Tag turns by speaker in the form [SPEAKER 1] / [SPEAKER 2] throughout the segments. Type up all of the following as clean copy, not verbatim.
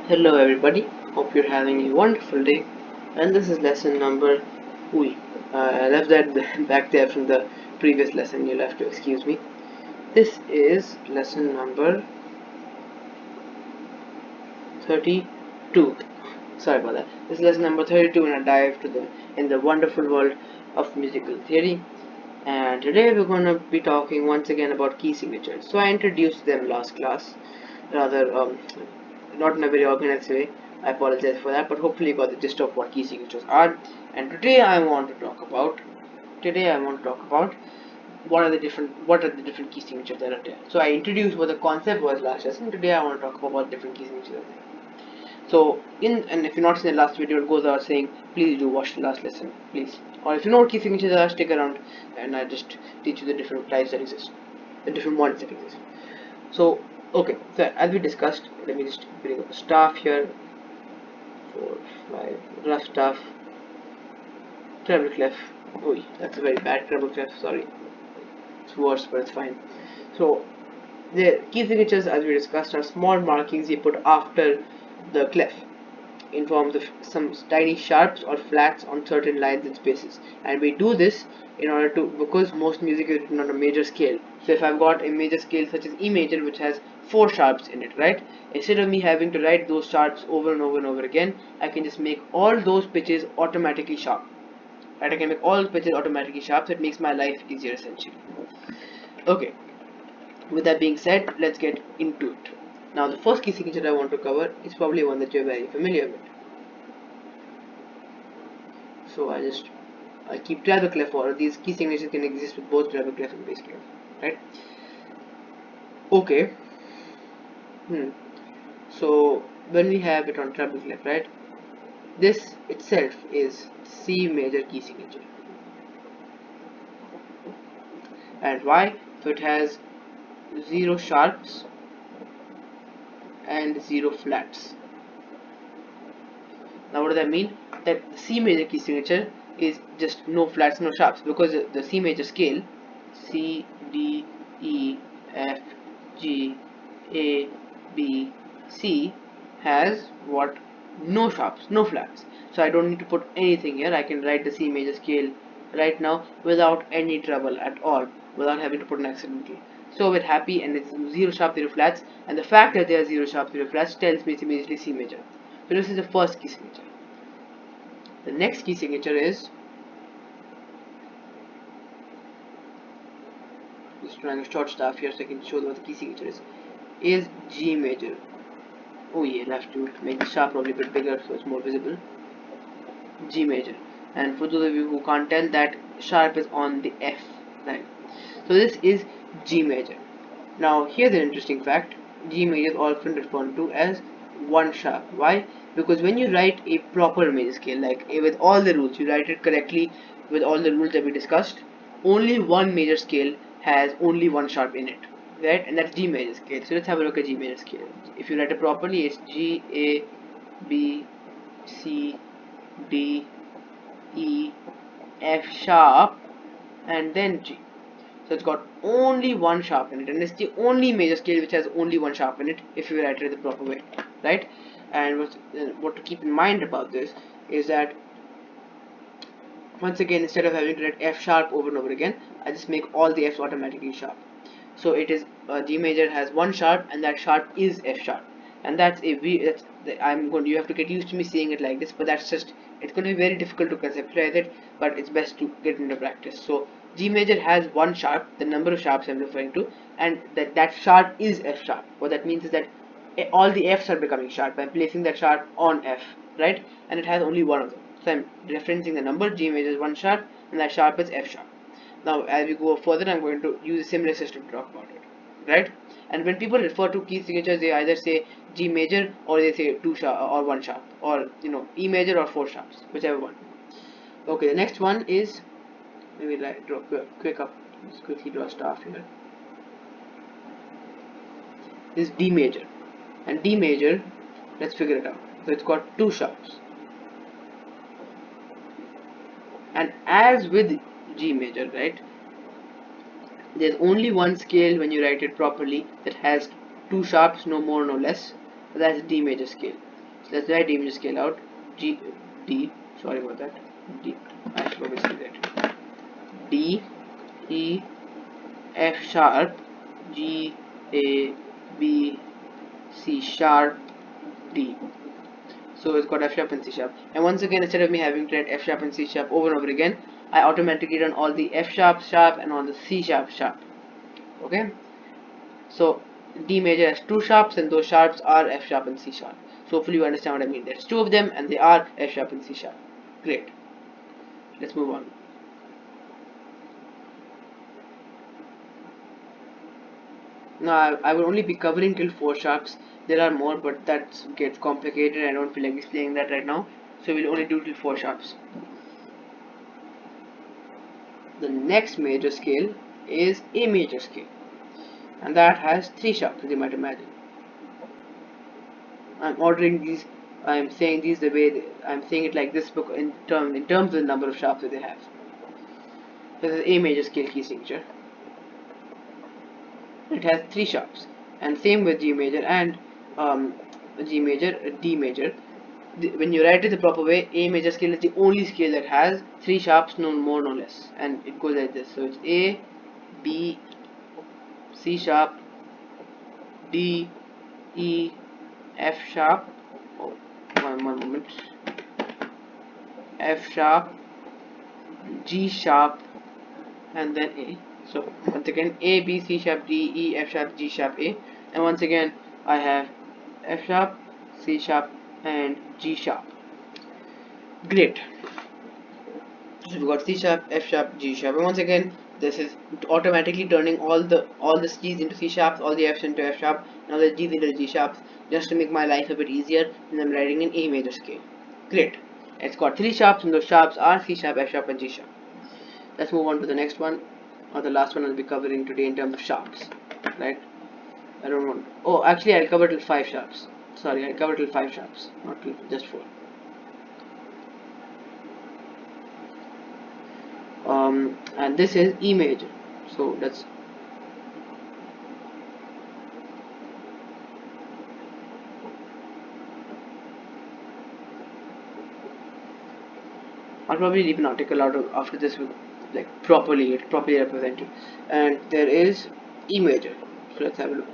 [SPEAKER 1] Hello everybody, hope you're having a wonderful day, and this is lesson number Ui. I left that back there from the previous lesson, you'll have to excuse me. This is lesson number 32. Sorry about that. This is lesson number 32 and a dive in the wonderful world of musical theory. And today we're going to be talking once again about key signatures. So I introduced them last class, rather not in a very organized way. I apologize for that, but hopefully you got the gist of what key signatures are. And today I want to talk about what are the different key signatures that are there. So I introduced what the concept was last lesson. Today I want to talk about what different key signatures are there. So and if you're not seen the last video, it goes out saying please do watch the last lesson, please. Or if you know what key signatures are, stick around and I just teach you the different types that exist, the different ones that exist. So okay, so as we discussed, let me just bring up the staff here. 4, 5, rough staff, treble clef. Oh, that's a very bad treble clef. Sorry, it's worse, but it's fine. So the key signatures, as we discussed, are small markings you put after the clef in forms of some tiny sharps or flats on certain lines and spaces, and we do this in order to, because most music is written on a major scale. So if I've got a major scale such as E major, which has 4 sharps in it, right, instead of me having to write those sharps over and over and over again, I can just make all those pitches automatically sharp, right? I can make all pitches automatically sharp, so it makes my life easier essentially. Okay, with that being said, let's get into it. Now the first key signature I want to cover is probably one that you're very familiar with. So I keep treble clef, or these key signatures can exist with both treble clef and bass clef, right? Okay. So when we have it on treble clef, right, this itself is C major key signature. And why? So it has 0 sharps and 0 flats. Now what does that mean? That the C major key signature is just no flats, no sharps, because the C major scale, C, D, E, F, G, A, B, C, has what? No sharps, no flats. So I don't need to put anything here. I can write the C major scale right now without any trouble at all, without having to put an accent key. So we're happy, and it's 0 sharp, 0 flats, and the fact that there are 0 sharp, 0 flats tells me it's immediately C major. So this is the first key signature. The next key signature is, just drawing a short staff here so I can show what the key signature is G major. Oh yeah, I'll have to make the sharp probably a bit bigger so it's more visible. G major. And for those of you who can't tell, that sharp is on the F line. So this is G major. Now here's an interesting fact. G major is often referred to as 1 sharp. Why? Because when you write a proper major scale, like with all the rules, you write it correctly with all the rules that we discussed, only one major scale has only 1 sharp in it, right? And that's G major scale. So let's have a look at G major scale. If you write it properly, it's G, A, B, C, D, E, F sharp, and then G. So it's got only 1 sharp in it, and it's the only major scale which has only 1 sharp in it if you write it the proper way, right? And what to keep in mind about this is that, once again, instead of having to write F sharp over and over again, I just make all the F's automatically sharp. So it is G major has 1 sharp, and that sharp is F sharp, and that's you have to get used to me saying it like this, but it's going to be very difficult to conceptualize it, but it's best to get into practice. So G major has 1 sharp, the number of sharps I'm referring to, and that sharp is F sharp. What that means is that all the F's are becoming sharp. I'm placing that sharp on F, right? And it has only one of them. So I'm referencing the number G major is 1 sharp, and that sharp is F sharp. Now as we go further, I'm going to use a similar system to talk about it, right? And when people refer to key signatures, they either say G major, or they say 2 sharp or 1 sharp, or E major or 4 sharps, whichever one. Okay, the next one is, maybe draw quickly draw a staff here. Is D major, and D major, let's figure it out. So it's got 2 sharps, and as with G major, right, there's only one scale when you write it properly that has 2 sharps, no more no less. That's D major scale. Let's write D major scale out. G D. Sorry about that. D. I should always say that. D E F sharp G A B C sharp D. So it's got F sharp and C sharp. And once again, instead of me having to write F sharp and C sharp over and over again, I automatically run all the F sharp sharp and all the C sharp sharp. Okay. So D major has two sharps, and those sharps are F sharp and C sharp. So hopefully you understand what I mean. There's two of them, and they are F sharp and C sharp. Great. Let's move on. Now I will only be covering till 4 sharps. There are more, but that gets complicated. I don't feel like explaining that right now. So we'll only do till 4 sharps. The next major scale is A major scale, and that has 3 sharps, as you might imagine. I'm ordering these. I'm saying these the way I'm saying it like this book in terms of the number of sharps that they have. This is A major scale key signature. It has 3 sharps, and same with G major and G major, D major. When you write it the proper way, A major scale is the only scale that has 3 sharps, no more, no less, and it goes like this. So it's A, B, C sharp, D, E, F sharp. Oh, one moment. F sharp, G sharp, and then A. So once again, A, B, C sharp, D, E, F sharp, G sharp, A, and once again I have F sharp, C sharp, and G sharp. Great. So we got C sharp, F sharp, G sharp, and once again this is automatically turning all the G's into C sharps, all the F's into F sharp, and all the G's into G sharps, just to make my life a bit easier when I'm writing in A major scale. Great. It's got 3 sharps, and those sharps are C sharp, F sharp, and G sharp. Let's move on to the next one, or the last one I'll be covering today in terms of sharps. Right? I don't want. Oh, actually, I'll cover till 5 sharps. Sorry, I'll cover till 5 sharps, not till just 4. And this is E major. So let's. I'll probably leave an article out of, after this with like properly represented. And there is E major. So let's have a look.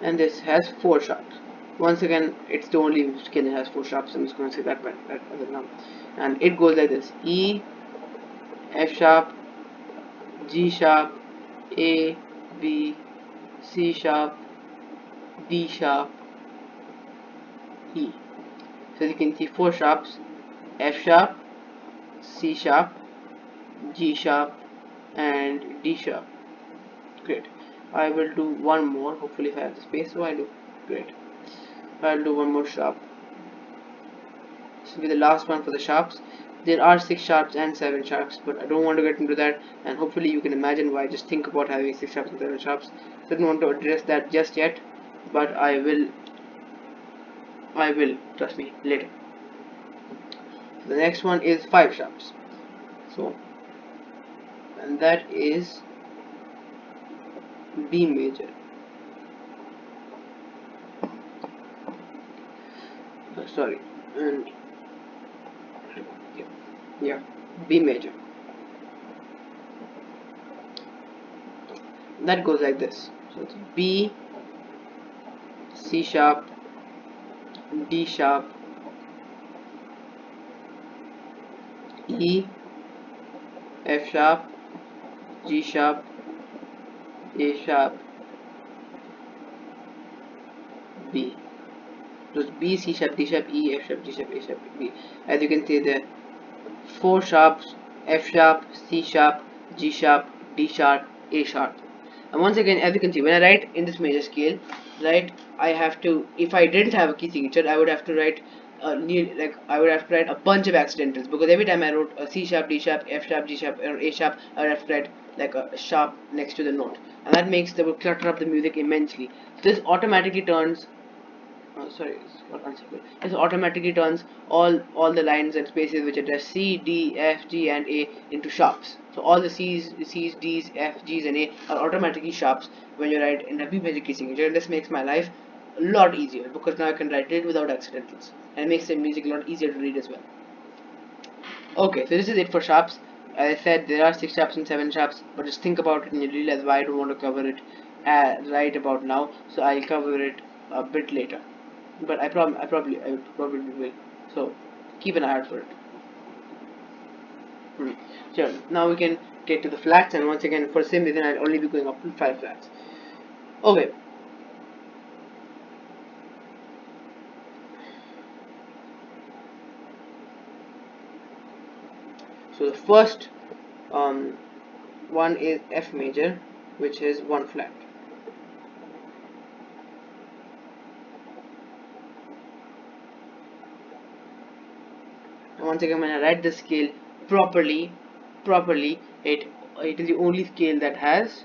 [SPEAKER 1] And this has 4 sharps. Once again, it's the only scale that has 4 sharps. I'm just going to say that as of now. And it goes like this: E, F sharp, G sharp, A, B, C sharp, D sharp, E. So you can see 4 sharps: F sharp, C sharp, G sharp, and D sharp. Great. I will do one more. Hopefully, if I have the space, so I do. Great. I'll do one more sharp. This will be the last one for the sharps. There are 6 sharps and 7 sharps, but I don't want to get into that, and hopefully you can imagine why I just think about having 6 sharps and 7 sharps. So I don't want to address that just yet, but I will, trust me, later. The next one is 5 sharps. So, and that is B major. Sorry, and yeah, B major. That goes like this. So it's B, C sharp, D sharp, E, F sharp, G sharp, A sharp, B. So it's B, C sharp, D sharp, E, F sharp, G sharp, A sharp, B. As you can see there, 4 sharps: F sharp, C sharp, G sharp, D sharp, A sharp. And once again, as you can see, when I write in this major scale, right, I have to, if I didn't have a key signature, I would have to write I would have to write a bunch of accidentals, because every time I wrote a C sharp, D sharp, F sharp, G sharp, or A sharp, I would have to write like a sharp next to the note, and that makes the clutter up the music immensely. So this automatically turns this automatically turns all the lines and spaces which address C, D, F, G, and A into sharps. So all the C's, D's, F, G's, and A are automatically sharps when you write in a B major key signature. And this makes my life a lot easier, because now I can write it without accidentals, and it makes the music a lot easier to read as well. Okay, so this is it for sharps. As I said, there are 6 sharps and 7 sharps, but just think about it and you realize why I don't want to cover it right about now. So I'll cover it a bit later. But I probably will. So keep an eye out for it. Sure. Now we can get to the flats, and once again, for the same reason, I'll only be going up to 5 flats. Okay. So the first one is F major, which is 1 flat. And once again, when I write the scale properly, it is the only scale that has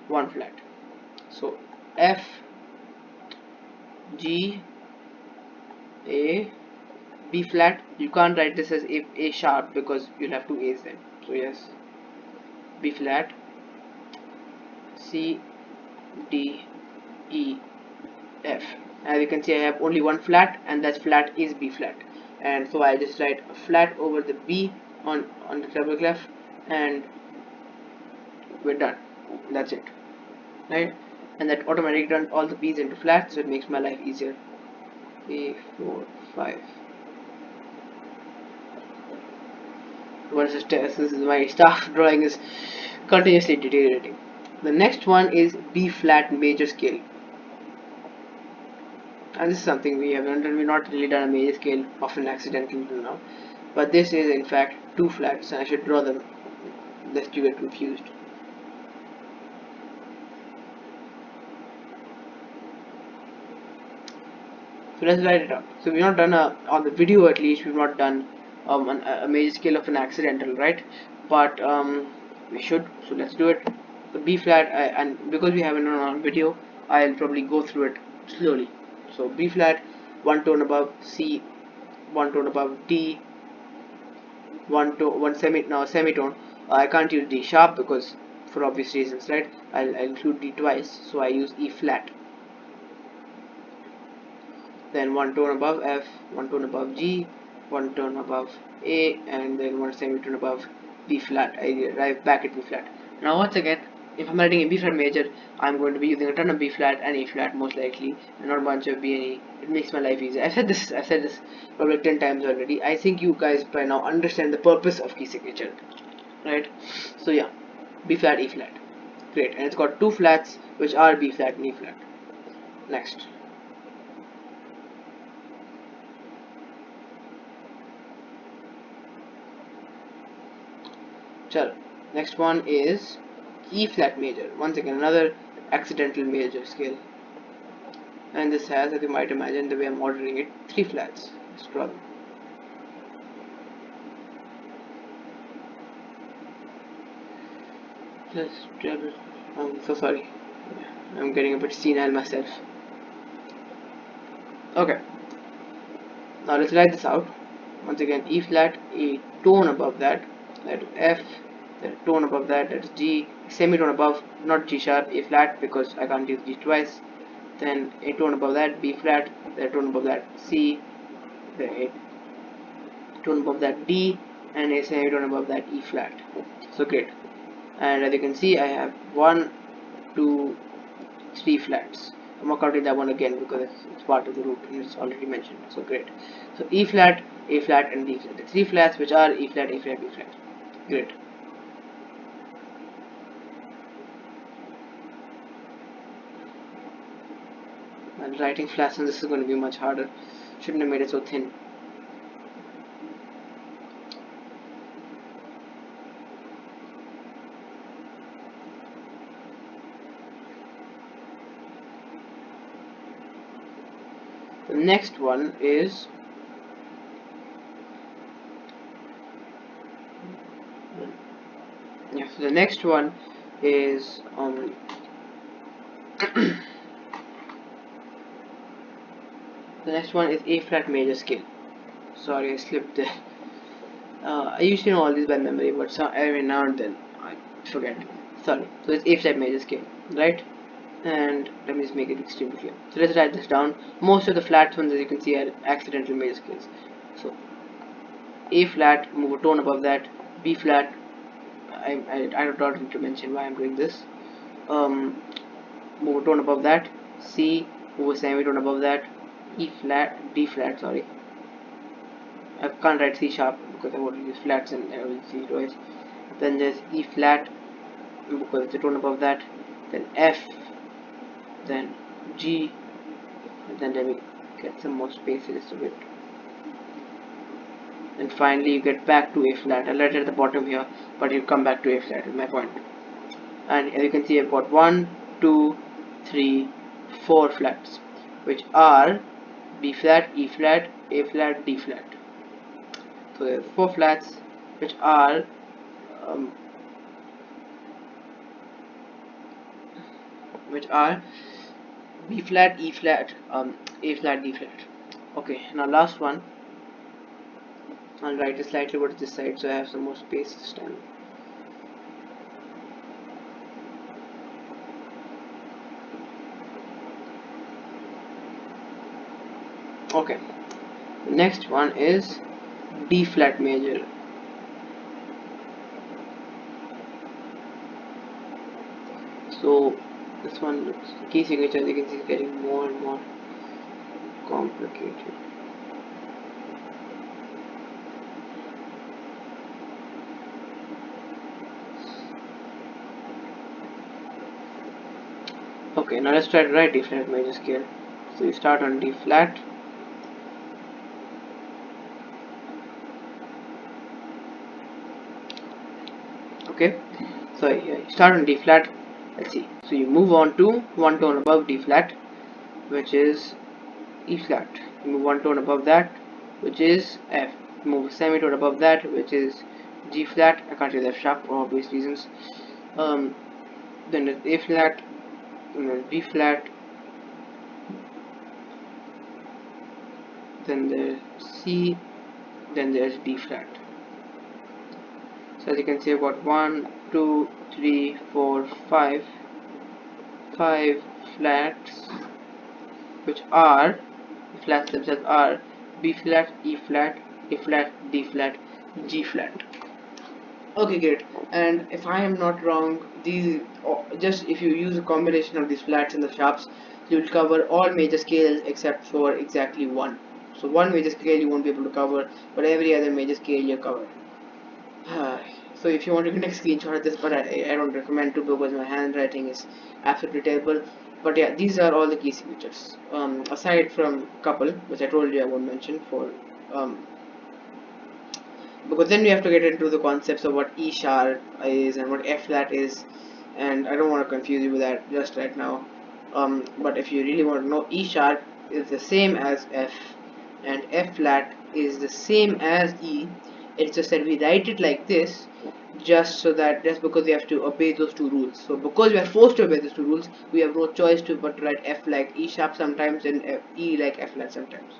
[SPEAKER 1] 1 flat. So F, G, A, B flat. You can't write this as A sharp because you'll have 2 A's then. So yes, B flat, C, D, E, F. As you can see, I have only 1 flat, and that flat is B flat. And so I just write a flat over the B on the treble clef, and we're done. That's it, right? And that automatically turns all the B's into flats, so it makes my life easier. 3, 4, 5. What is this test? This is my staff drawing is continuously deteriorating. The next one is B flat major scale, and this is something we haven't done. We've not really done a major scale of an accidental till now, but this is in fact 2 flats, and I should draw them lest you get confused. So let's write it out. So we've not done on the video, at least we've not done a major scale of an accidental, right? But we should. So let's do it. The B flat, and because we haven't done on video, I'll probably go through it slowly. So B flat, 1 tone above C, 1 tone above D, 1 semitone. I can't use D sharp because for obvious reasons, right? I'll include D twice, so I use E flat. Then 1 tone above F, 1 tone above G, 1 tone above A, and then 1 semitone above B flat. I arrive back at B flat. Now once again, if I'm writing a B flat major, I'm going to be using a ton of B flat and A flat most likely, and not a bunch of B and E. It makes my life easier. I've said this probably 10 times already. I think you guys by now understand the purpose of key signature, right? So yeah, B flat, E flat. Great, and it's got 2 flats which are B flat and E flat. Next. Next one is E flat major. Once again, another accidental major scale. And this has, as you might imagine, the way I'm ordering it, 3 flats. Let's draw them. Let's treble. I'm so sorry. I'm getting a bit senile myself. Okay. Now let's write this out. Once again, E flat, a tone above that, that is F, then a tone above that, that is G, semitone above, not G sharp, A flat because I can't use G twice, then a tone above that, B flat, then a tone above that, C, then a tone above that, D, and a semitone above that, E flat. So great. And as you can see, I have 1, 2, 3 flats. I'm not counting that one again because it's part of the root and it's already mentioned. So great. So E flat, A flat, and B flat. The 3 flats which are E flat, A flat, B flat. Great. And writing flats on this is going to be much harder. Shouldn't have made it so thin. The next one is so the next one is the next one is A flat major scale. Sorry, I slipped there. I usually know all these by memory, but every now and then I forget. Sorry. So it's A flat major scale, right? and let me just make it extremely clear. So let's write this down. Most of the flat ones, as you can see, are accidental major scales. So A flat, move a tone above that. B flat, I don't need to mention why I'm doing this. Move a tone above that. C, move a semitone above that. E flat, D flat, sorry. I can't write C sharp because I want to use flats and I will see twice. Then there's E flat because it's a tone above that. Then F, then G, and then let me get some more space just a bit. And finally you get back to A flat. I'll write it at the bottom here, but you come back to A flat is my point. And as you can see, I've got 1, 2, 3, 4 flats, which are B flat, E flat, A flat, D flat. So there's 4 flats which are B flat, E flat, A flat, D flat. Okay, now last one. I'll write it slightly over to this side so I have some more space this time. Okay, the next one is D flat major. So this one looks, key signature as you can see is getting more and more complicated. Okay, now let's try to write D flat major scale. So you start on D flat. Okay, so you start on D flat. Let's see. So you move on to one tone above D flat, which is E flat. You move one tone above that, which is F. You move a semitone above that, which is G flat. I can't use F sharp for obvious reasons. Then there's A flat, then there's B flat, then there's C, then there's D flat. So as you can see, I've got 1, 2, 3, 4, 5 flats, which are, the flats themselves are B flat, E flat, A flat, D flat, G flat. Okay, great. And if I am not wrong, these just if you use a combination of these flats and the sharps, you will cover all major scales except for exactly one. So one major scale you won't be able to cover, but every other major scale you cover. So if you want, you can take a screenshot of this, but I don't recommend to because my handwriting is absolutely terrible. But yeah, these are all the key signatures. Aside from couple, which I told you I won't mention for because then we have to get into the concepts of what E sharp is and what F flat is, and I don't want to confuse you with that just right now. But if you really want to know, E sharp is the same as F, and F flat is the same as E. It's just that we write it like this, just because we have to obey those two rules. So because we are forced to obey those two rules, we have no choice but to write F like E sharp sometimes and E like F flat sometimes.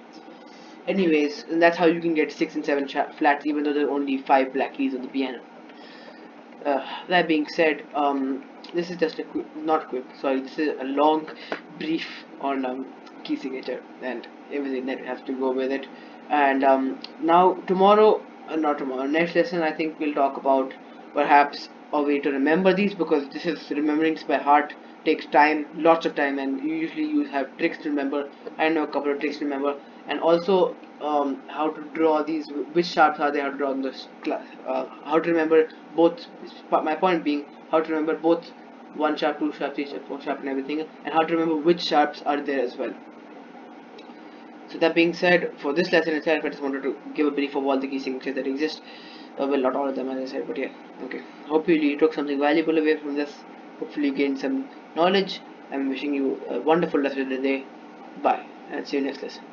[SPEAKER 1] Anyways, and that's how you can get 6 and 7 flats even though there are only 5 black keys on the piano. That being said, this is just a this is a long brief on key signature and everything that has to go with it. And now tomorrow, not tomorrow, next lesson I think we'll talk about perhaps a way to remember these, because this is remembering this by heart takes time, lots of time, and usually you have tricks to remember. I know a couple of tricks to remember, and also how to draw these, which sharps are they, how to draw in this class, how to remember both. My point being how to remember both 1 sharp, 2 sharp, 3 sharp, 4 sharp and everything, and how to remember which sharps are there as well. So that being said, for this lesson itself, I just wanted to give a brief of all the key signatures that exist. Well, not all of them, as I said, but yeah. Okay. Hope you took something valuable away from this. Hopefully, you gained some knowledge. I'm wishing you a wonderful rest of the day. Bye, and see you next lesson.